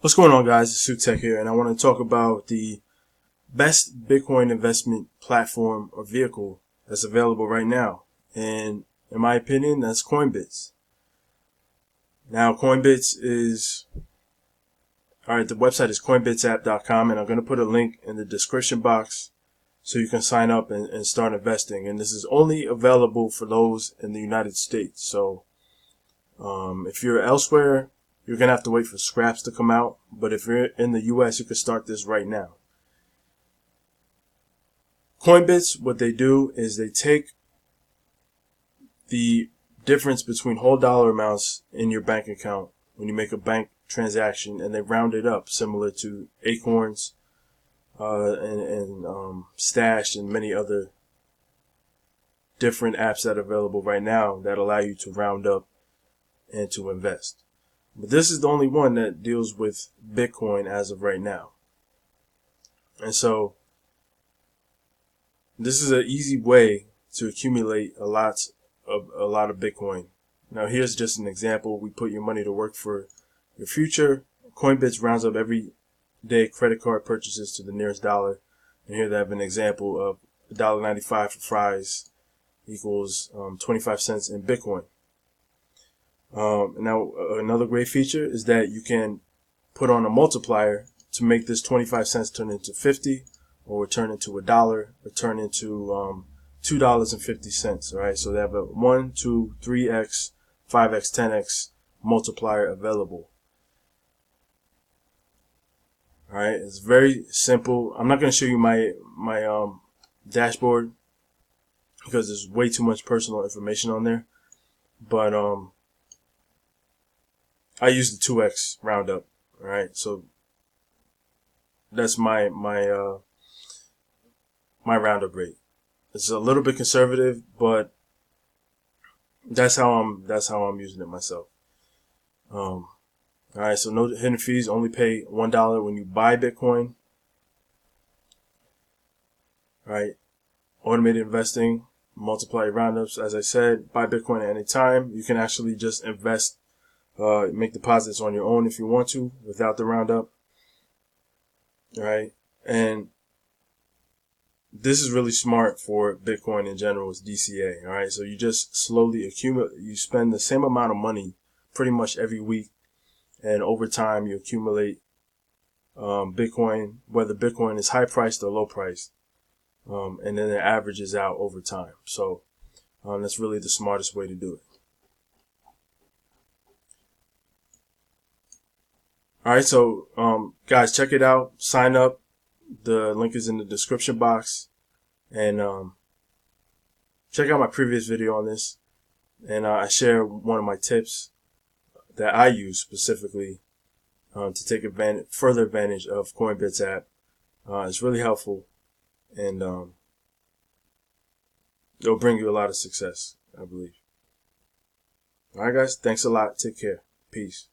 What's going on, guys? It's SuTech here, and I want to talk about the best Bitcoin investment platform or vehicle that's available right now. And in my opinion, that's Coinbits. Now, Coinbits is, the website is coinbitsapp.com, and I'm going to put a link in the description box so you can sign up and start investing. And this is only available for those in the United States. So if you're elsewhere, you're going to have to wait for scraps to come out. But if you're in the US, you can start this right now. Coinbits, what they do is they take the difference between whole dollar amounts in your bank account when you make a bank transaction, and they round it up, similar to Acorns and Stash and many other different apps that are available right now that allow you to round up and to invest. But this is the only one that deals with Bitcoin as of right now. And so this is an easy way to accumulate a lot of Bitcoin. Now here's just an example. We put your money to work for your future. Coinbits rounds up every day credit card purchases to the nearest dollar. And here they have an example of $1.95 for fries equals 25 cents in Bitcoin. Now, another great feature is that you can put on a multiplier to make this 25 cents turn into 50, or turn into $1, or turn into $2.50. All right, so they have a 1, 2, 3x, 5x, 10x multiplier available. All right, it's very simple. I'm not going to show you my dashboard because there's way too much personal information on there, but I use the 2x roundup. All right, so that's my roundup rate. It's a little bit conservative, but that's how I'm using it myself. All right, so no hidden fees. Only pay $1 when you buy Bitcoin. All right, automated investing, multiply roundups. As I said, buy Bitcoin at any time. You can actually just invest. Make deposits on your own if you want to without the roundup. All right, and this is really smart for Bitcoin in general. It's DCA. All right, so you just slowly accumulate. You spend the same amount of money pretty much every week, and over time you accumulate Bitcoin, whether Bitcoin is high priced or low priced, and then it averages out over time. So that's really the smartest way to do it. All right, so guys, check it out. Sign up. The link is in the description box, and check out my previous video on this. And I share one of my tips that I use specifically to take further advantage of Coinbits app. It's really helpful, and it'll bring you a lot of success, I believe. All right, guys, thanks a lot. Take care. Peace.